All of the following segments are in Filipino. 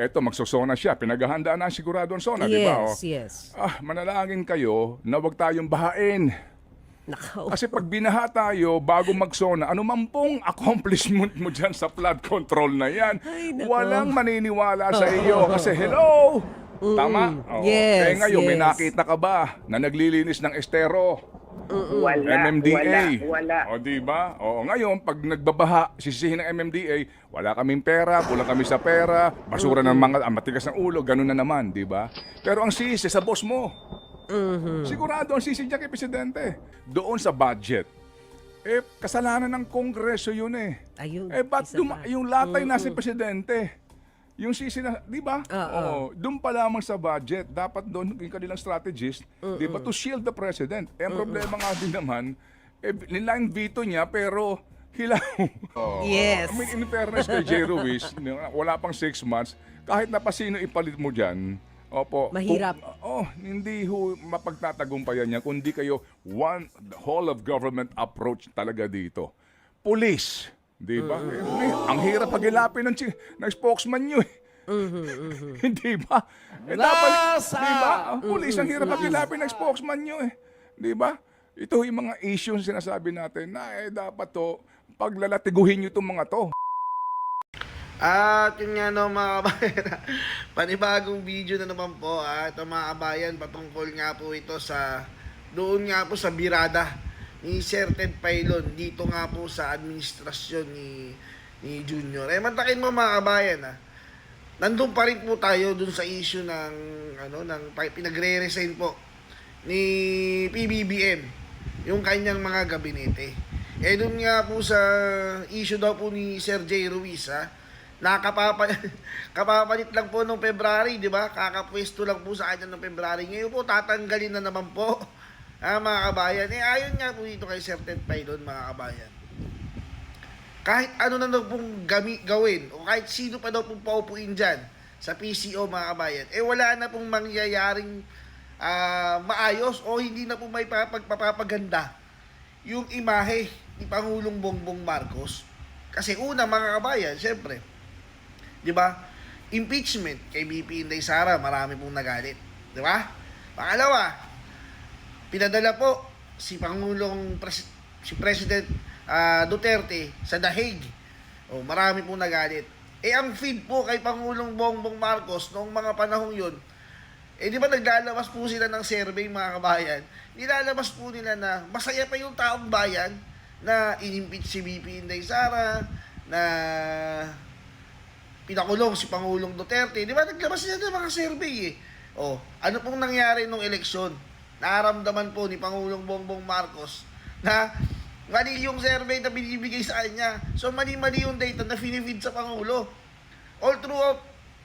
eto magsosona siya, pinaghahandaan na sigurado ang sona, di ba? Yes, yes. Manalangin kayo na wag tayong bahain. Nakaw. Kasi pag binaha tayo bago magsona, ano man pong accomplishment mo dyan sa flood control na yan, Ay, nako. walang maniniwala sa iyo. Kasi hello! Tama? Oo. Yes, Ngayon, may yes. nakita ka ba na naglilinis ng estero? Wala. MMDA. Wala. O, di ba? O, ngayon, pag nagbabaha, sisihin ng MMDA, wala kaming pera, kulang kami sa pera, basura ng mga, matigas ng ulo, ganun na naman, di ba? Pero ang sisi sa boss mo. Sigurado ang sisi niya kay Presidente. Doon sa budget. Kasalanan ng Kongreso yun eh. Ayun, Ba't isa pa. yung latay nasa Presidente? Yung sisi na, di ba? Oo. Doon pa lamang sa budget, dapat doon yung kanilang strategist, di ba, to shield the president. Ang problema nga din naman, nilang veto niya, pero hilaw. Yes. I mean, in fairness kay J. Ruiz, wala pang 6 months, kahit na pa sino ipalit mo dyan, opo. Mahirap. Hindi ho mapagtatagumpayan niya, kundi kayo the whole of government approach talaga dito. Police. Di ba? Ang hirap pagilapin ng spokesman nyo eh. Di ba? Dapat, di ba? Police, ang hirap pagilapin ng spokesman nyo eh. Di ba? Ito yung mga issues sinasabi natin na dapat to, paglalatiguhin nyo itong mga to. At yun nga no mga kabayan, panibagong video na naman po ito mga kabayan, patungkol nga po ito sa doon nga po sa birada ni Sir Ted Pailon dito nga po sa administrasyon ni Junior. Mantakin mo mga kabayan nandun pa rin po tayo dun sa issue ng pinagre-resign po ni PBBM yung kanyang mga gabinete. Dun nga po sa issue daw po ni Sir J. Ruiz kapapalit lang po nung February, di ba? Kakapwesto lang po sa kanya nung February. Ngayon po, tatanggalin na naman po, mga kabayan. Ayon nga po dito kay Sir Ted Pailon, mga kabayan. Kahit ano na daw pong gawin, o kahit sino pa daw pong paupuin dyan sa PCO, mga kabayan, wala na pong mangyayaring maayos o hindi na po may papaganda yung imahe ni Pangulong Bongbong Marcos. Kasi una, mga kabayan, syempre, di ba? Impeachment kay BP Inday Sara, marami pong nagalit. Di ba? Pangalawa, pinadala po si si President Duterte sa The Hague. Marami pong nagalit. Ang feed po kay Pangulong Bongbong Marcos noong mga panahong yun, di ba naglalabas po sila ng survey, mga kabayan? Nilalabas po nila na masaya pa yung taong bayan na inimpeach si BP Inday Sara, na pinakulong si Pangulong Duterte. Di ba naglabas niya ng mga survey ano pong nangyari nung eleksyon? Naramdaman po ni Pangulong Bongbong Marcos na mali yung survey na binibigay sa kanya. So mali-mali yung data na finifeed sa Pangulo. All throughout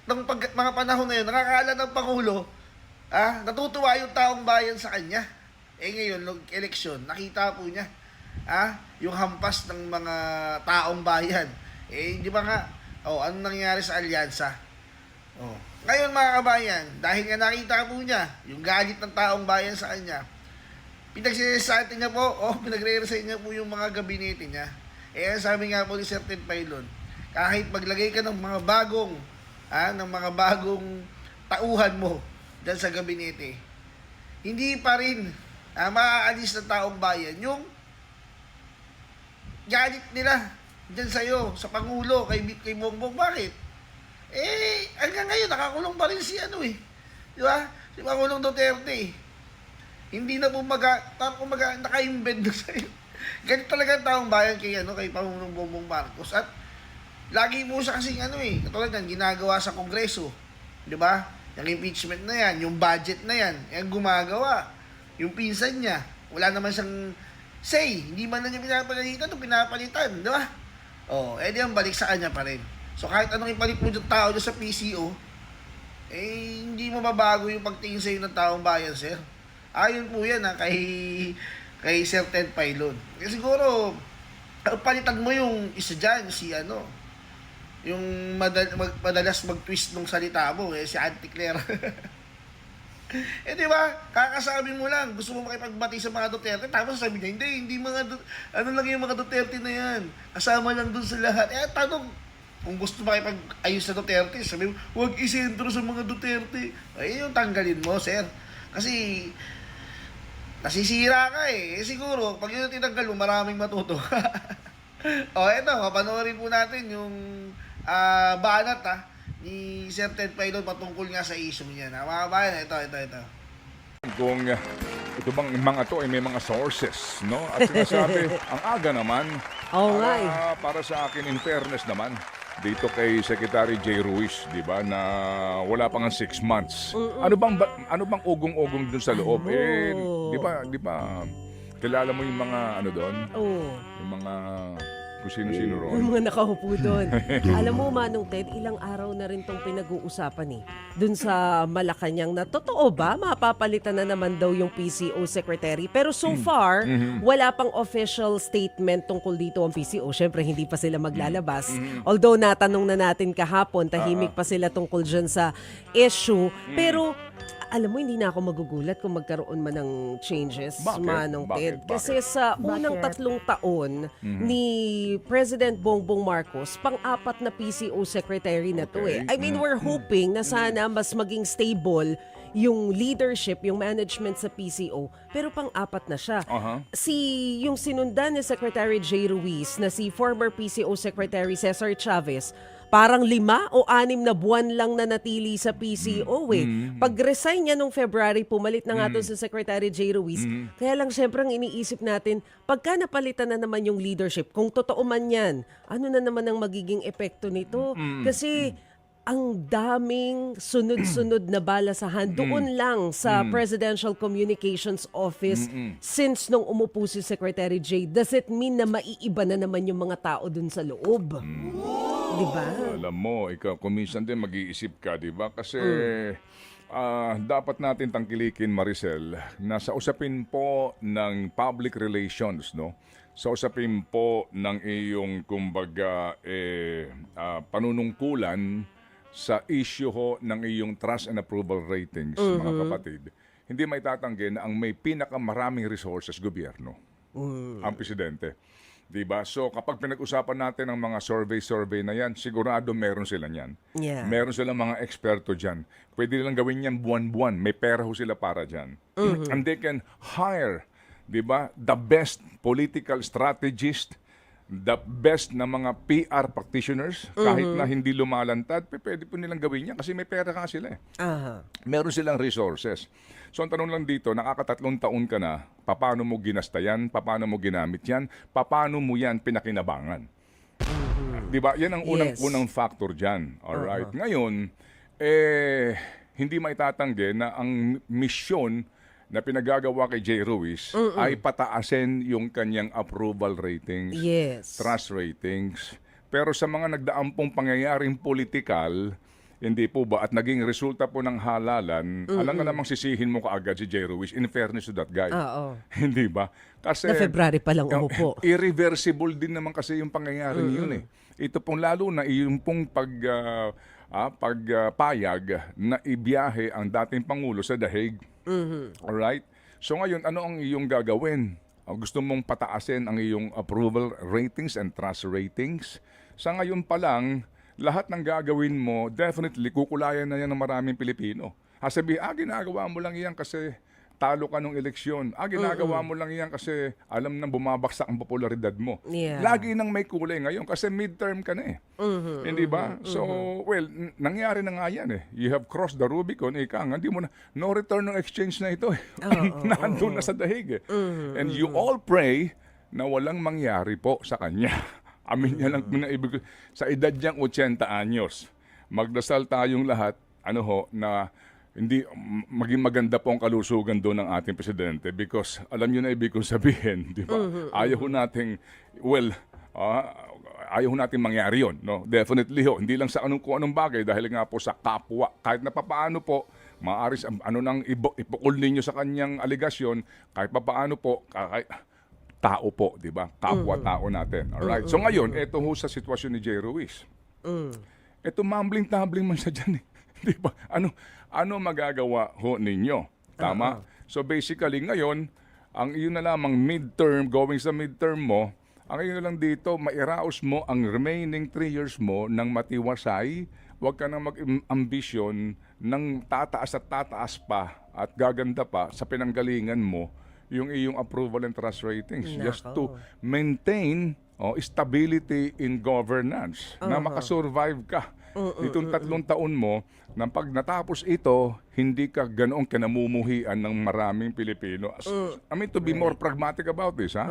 ng mga panahon na yun, nakakala ng Pangulo, natutuwa yung taong bayan sa kanya. Ngayon, eleksyon, nakita po niya yung hampas ng mga taong bayan. Di ba nga, anong nangyari sa alyansa? Ngayon, mga kabayan, dahil nga nakita po niya yung galit ng taong bayan sa kanya, pinagsisasatin niya po, pinagre-resign niya po yung mga gabinete niya. Sabi nga po ni Sir Ted Pailon, kahit maglagay ka ng mga bagong tauhan mo dyan sa gabinete, hindi pa rin maaalis ng taong bayan yung galit nila dyan sa'yo, sa Pangulo, kay Bongbong. Bakit? Hanggang ngayon, nakakulong pa rin si di ba? Si Pangulong Duterte. Hindi na naka-embed na sa'yo. Ganito talaga ang taong bayan kay Pangulong Bongbong Marcos. At lagi po siya kasing katulad yan, ginagawa sa Kongreso. Di ba? Yung impeachment na yan, yung budget na yan, gumagawa. Yung pinsan niya, wala naman siyang say, hindi man na niya pinapalitan o pinapalitan, di ba? Di ang balik sa kanya pa rin. So kahit anong ipalit mo yung tao dyan sa PCO, hindi mo mabago yung pagtingin sa'yo ng taong bayan, sir. Ayon po yan kay Sir Ted Pailon. Siguro, palitan mo yung isa dyan, yung madalas mag-twist ng salita mo, si Auntie Claire. Di ba? Kakasabi mo lang, gusto mo makipagbati sa mga Duterte, tapos sabi niya, hindi lang yung mga Duterte na yan. Kasama lang dun sa lahat. Tanong, Kung gusto makipag-ayos sa Duterte, sabi mo, huwag isentro sa mga Duterte. Ay, yung tanggalin mo, sir. Kasi, nasisira ka eh. Siguro, pag yun tinanggal mo, maraming matuto. Eto, mapanoorin po natin yung banat ni Sir Ted Pailon patungkol nga sa issue niya. Mga kabayan, ito. Kung ito bang mga to ay may mga sources, no? At sinasabi, ang aga naman, Oo nga para sa akin, in fairness naman, dito kay Secretary J. Ruiz, di ba, na wala pang 6 months. Ano bang ugong-ugong dun sa loob? Di ba, kilala mo yung mga ano doon? Oo. Yung mga kung sino-sino roon. Yung mga nakaupo doon. Alam mo, Manong Ted, ilang araw na rin tong pinag-uusapan dun sa Malacanang na totoo ba mapapalitan na naman daw yung PCO secretary? Pero so far, wala pang official statement tungkol dito ang PCO. Syempre, hindi pa sila maglalabas. Although natanong na natin kahapon, tahimik pa sila tungkol dyan sa issue. Pero alam mo, hindi na ako magugulat kung magkaroon man ng changes, Bakit? Manong Ted. Bakit? Kasi sa unang 3 taon ni President Bongbong Marcos, pang-apat na PCO secretary na to Okay. I mean, we're hoping na sana mas maging stable yung leadership, yung management sa PCO, pero pang-apat na siya. Yung sinundan ni Secretary J. Ruiz na si former PCO Secretary Cesar Chavez, parang 5 o 6 na buwan lang na natili sa PCO Pag-resign niya nung February, pumalit na nga to sa Secretary J. Ruiz. Kaya lang syempre ang iniisip natin, pagka napalitan na naman yung leadership, kung totoo man yan, ano na naman ang magiging epekto nito? Kasi ang daming sunod-sunod na balasahan doon lang sa Presidential Communications Office since nung umupo si Secretary J. Does it mean na maiiba na naman yung mga tao doon sa loob? Di ba? Alam mo, ikaw, kuminsan din mag-iisip ka, di ba? Kasi dapat natin tangkilikin, Maricel, na sa usapin po ng public relations, no? Sa usapin po ng iyong, kumbaga, panunungkulan sa issue ho ng iyong trust and approval ratings, mga kapatid, hindi may tatanggi na ang may pinakamaraming resources gobyerno, ang presidente. Diba? So kapag pinag-usapan natin ang mga survey na yan, sigurado meron sila niyan. Yeah. Meron silang mga eksperto dyan. Pwede nilang gawin yan buwan-buwan. May pera ho sila para dyan. And they can hire, diba, the best political strategist, the best na mga PR practitioners, kahit na hindi lumalantad, pwede po nilang gawin yan kasi may pera ka sila eh. Meron silang resources. So ang tanong lang dito, nakaka-3 taon ka na, paano mo ginasta yan, paano mo ginamit yan, paano mo yan pinakinabangan. Diba? Yan ang unang factor dyan. Alright. Ngayon, hindi maitatanggi na ang misyon na pinagagawa kay J. Ruiz ay pataasin yung kanyang approval ratings, trust ratings. Pero sa mga nagdaampong pangyayaring politikal, hindi po ba, at naging resulta po ng halalan, alam nga namang sisihin mo kaagad si J. Ruiz, in fairness to that guy. Hindi ba? Kasi na February pa lang umupo. Irreversible din naman kasi yung pangyayaring yun eh. Ito pong lalo na yung pong pagpayag na ibiyahe ang dating Pangulo sa The Hague. Alright? So ngayon, ano ang iyong gagawin? Gusto mong pataasin ang iyong approval ratings and trust ratings? Sa ngayon pa lang, lahat ng gagawin mo, definitely, kukulayan na yan ng maraming Pilipino. Sabi, ginagawa mo lang yan kasi talo ka nung eleksyon. Ginagawa mo lang yan kasi alam nang bumabaksak ang popularidad mo. Lagi nang may kulay ngayon kasi midterm ka na eh. Hindi ba? So, well, nangyari na nga yan eh. You have crossed the Rubicon, hindi mo na, no return of exchange na ito eh. Nandun na sa dahig eh. And you all pray na walang mangyari po sa kanya. Amin niya lang na ibig sa edad niyang 80 anyos. Magdasal tayong lahat, na hindi maging maganda po ang kalusugan doon ng ating presidente because alam niyo na ibig kong sabihin, di ba? Ayaw nating, ayaw nating mangyari yun, no? Definitely ho, hindi lang sa kung anong bagay dahil nga po sa kapwa, kahit na papaano po, maaari nang ipukul ninyo sa kanyang aligasyon, kahit papaano po, tao po, di ba? Kapwa-tao natin. Alright? So ngayon, eto ho sa sitwasyon ni J. Ruiz. Eto mambling-tabling man siya dyan eh. Di ba? Ano magagawa ho ninyo? Tama? So basically ngayon, ang iyon na lamang midterm, going sa midterm mo, Ang ngayon lang dito, mairaos mo ang remaining 3 years mo ng matiwasay. Huwag ka nang mag-ambisyon ng tataas at tataas pa at gaganda pa sa pinanggalingan mo yung iyong approval and trust ratings. Just to maintain stability in governance na makasurvive ka. Itong 3 taon mo, na pag natapos ito, hindi ka ganoong kinamumuhian ng maraming Pilipino. I mean, to be more pragmatic about this, ha?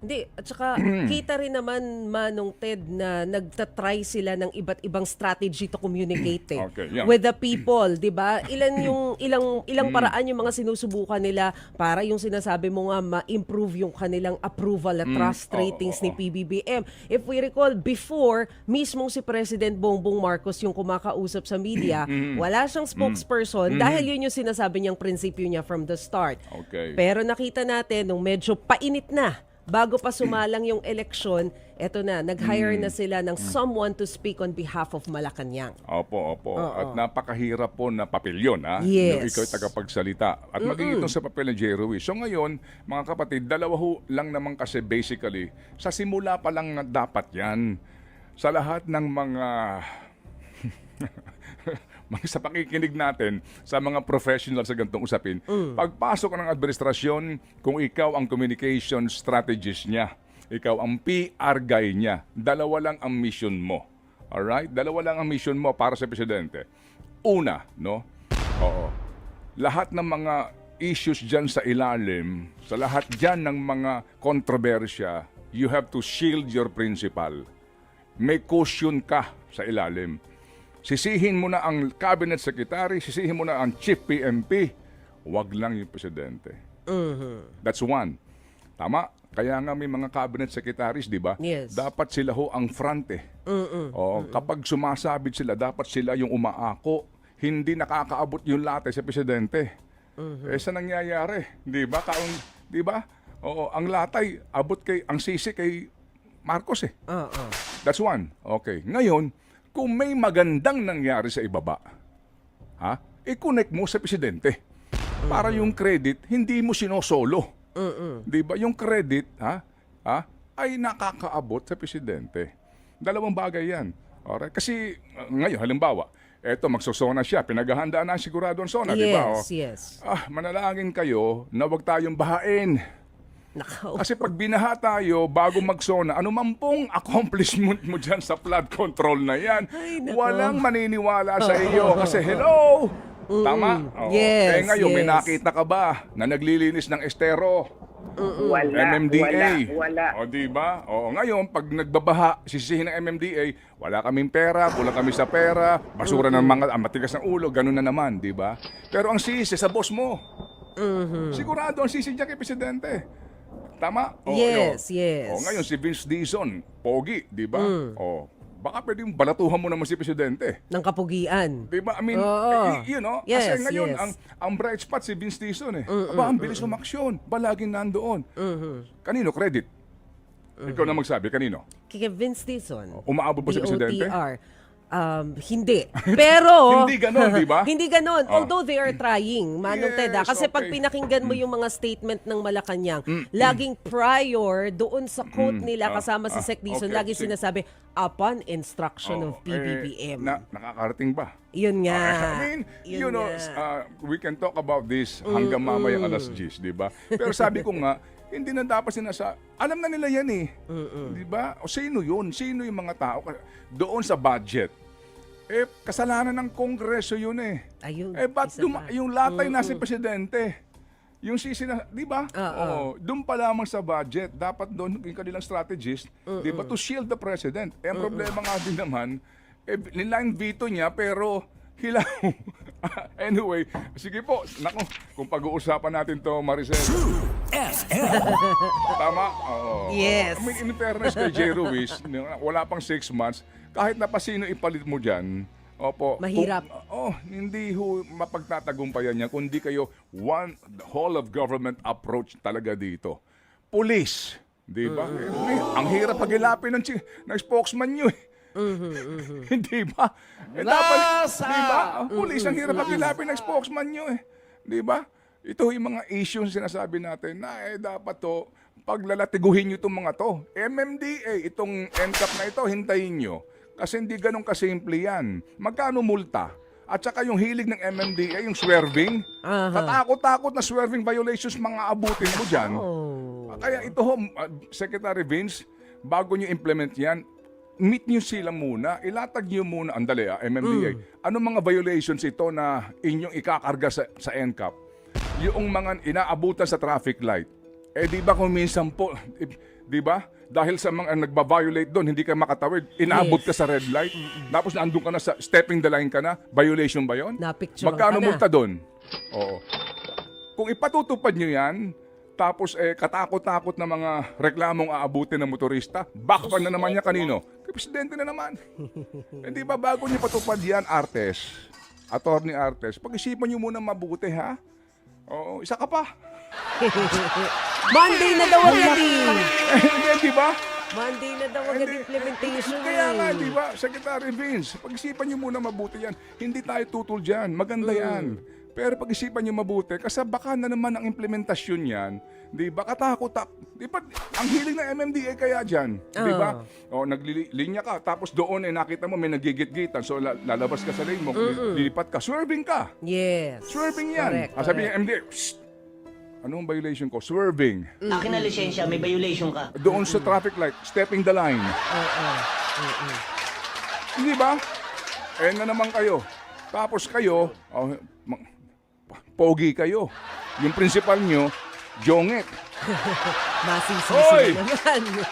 Hindi, at saka kita rin naman, Manong Ted, na nagtatry sila ng iba't ibang strategy to communicate Okay, yeah. with the people, 'di ba? Ilang paraan yung mga sinusubukan nila para yung sinasabi mo nga ma-improve yung kanilang approval at trust ratings ni PBBM. If we recall before, mismong si President Bongbong Marcos yung kumakausap sa media, wala siyang spokesperson dahil yun yung sinasabi niyang prinsipyo niya from the start. Okay. Pero nakita natin nung medyo painit na bago pa sumalang yung eleksyon, eto na, nag-hire na sila ng someone to speak on behalf of Malacanang. Opo. At napakahirap po na papel yun, ha? Yes. Yung ikaw tagapagsalita. At maging itong sa papel ni J. Ruiz. So ngayon, mga kapatid, dalawa ho lang naman kasi basically, sa simula pa lang na dapat yan. Sa lahat ng mga sa pakikinig natin sa mga professional sa ganitong usapin, pagpasok ng administrasyon, kung ikaw ang communication strategist niya, ikaw ang PR guy niya, dalawa lang ang mission mo. Alright? Dalawa lang ang mission mo para sa presidente. Una, no? Oo. Lahat ng mga issues dyan sa ilalim, sa lahat dyan ng mga kontrobersya, you have to shield your principal. May cushion ka sa ilalim. Sisihin mo na ang cabinet secretary, sisihin mo na ang chief PMP, wag lang yung presidente. That's one. Tama? Kaya nga may mga cabinet secretaries, di ba? Yes. Dapat sila ho ang front eh. Kapag sumasabit sila, dapat sila yung umaako. Hindi nakakaabot yung latte sa presidente. Saan nangyayari? Di ba? Di ba? Oo, ang latay, ang sisi kay Marcos eh. That's one. Okay. Ngayon, kung may magandang nangyari sa ibaba, i-connect mo sa presidente. Para yung credit, hindi mo sinosolo. Di ba? Yung credit, ay nakakaabot sa presidente. Dalawang bagay yan. Alright? Kasi, ngayon, halimbawa, eto, magsosona siya. Pinaghahandaan na sigurado ang sona, di ba? Yes. Manalangin kayo na huwag tayong bahain. Nakaw. Kasi pag binaha tayo bago magsona, ano man pong accomplishment mo dyan sa flood control na yan, walang maniniwala sa iyo. Kasi hello! Tama? Oo. Yes, Ngayon, may yes. nakita ka ba na naglilinis ng estero? Wala. MMDA. Wala. O, di ba? O, ngayon, pag nagbabaha, sisihin ng MMDA, wala kaming pera, kulang kami sa pera, basura ng mga matigas ng ulo, ganun na naman, di ba? Pero ang sisi sa boss mo. Sigurado ang sisi niya kay presidente. Tama? Yes, yes. Ngayon, si Vince Dizon, pogi, di ba? Baka pwedeng balatuhan mo naman si presidente. Ng kapugian. Di ba? I mean, Yes, kasi ngayon, yes. ang bright spot si Vince Dizon eh. Ang bilis umaksyon. Laging nandoon. Kanino credit? Ikaw na magsabi, kanino? Kay Vince Dizon. Umaabot ba si presidente? DOTR. Hindi. Pero... Hindi ganon, di ba? Hindi ganon. Although they are trying, Manong Yes, Ted. Kasi pag okay. pinakinggan mo yung mga statement ng Malacanang, laging prior doon sa quote nila kasama si Sec Dizon, okay. lagi Sige. sinasabi, upon instruction of PBBM. Nakakarating ba? Yun nga. I mean, Yun nga. we can talk about this hanggang mamayang alas 10, di ba? Pero sabi ko nga, hindi na dapat alam na nila yan eh. Di ba? O sino yun? Sino yung mga tao? Doon sa budget. Kasalanan ng Kongreso yun eh. Ayun, Ba't isa pa. yung latay na si presidente? Yung sisi na, di ba? Oo. Doon pa lamang sa budget, dapat doon yung kanilang strategist, di ba, to shield the president. Ang problema nga din naman, nilang veto niya, pero hilaw. Anyway, sige po, naku, kung pag-uusapan natin to, Maricel. Tama? Oo. Yes. I mean, in fairness kay J. Ruiz, wala pang 6 months, kahit na pa sino ipalit mo dyan, opo. Mahirap. Hindi ho mapagtatagumpayan niya kundi kayo whole of government approach talaga dito. Police, di ba? Ang hirap pagilapin ng spokesman niyo eh. Hindi ba? Dapat, di ba? Police, ang hirap pagilapin ng spokesman niyo eh. Di ba? Ito yung mga issues sinasabi natin na dapat to paglalatiguhin nyo itong mga to. MMDA, itong NCAP na ito, hintayin nyo. Kasi hindi ganun kasimple yan. Magkano multa? At saka yung hilig ng MMDA, yung swerving. Katakot-takot na swerving violations, mga abutin mo dyan. Kaya ito ho, Secretary Vince, bago nyo implement yan, meet nyo sila muna, ilatag nyo muna, andali MMDA, anong mga violations ito na inyong ikakarga sa NCAP? Yung mga inaabutan sa traffic light. Di ba kung minsan po, di ba? Dahil sa mga nagba-violate doon, hindi ka makatawid, inaabot ka sa red light, tapos naandun ka na sa stepping the line ka na, violation ba yun? Napicturean Magkano ka na. multa doon? Oo. Kung ipatutupad nyo yan, tapos katakot-takot na mga reklamong aabutin ng motorista, backpan na naman niya kanino? Kay Presidente na naman. Hindi ba bago niyo patupad yan, Artes, Attorney Artes, pag-isipan niyo muna mabuti, ha? Oo, isa ka pa. Monday na daw agad eh. Hindi, di ba? Monday na daw agad implementation Kaya nga, eh. di ba, Secretary Vince, pag-isipan niyo muna mabuti yan. Hindi tayo tutol dyan. Maganda yan. Pero pag-isipan niyo mabuti, kasi baka na naman ang implementasyon yan, di ba, di ba, ang hiling ng MMDA kaya dyan, di ba? O, naglilinya ka, tapos doon nakita mo may nagigit-gitan, so lalabas ka sa lane mo, lilipat ka, swerving ka. Yes. Swerving yan. Correct, Sabi correct. ng MMDA, anong violation ko? Swerving. Akin na lisensya, may violation ka. Doon sa traffic light, stepping the line. Hindi ba? Na naman kayo. Tapos kayo, pogi kayo. Yung principal nyo, jongit. Masisisi Hoy! na naman.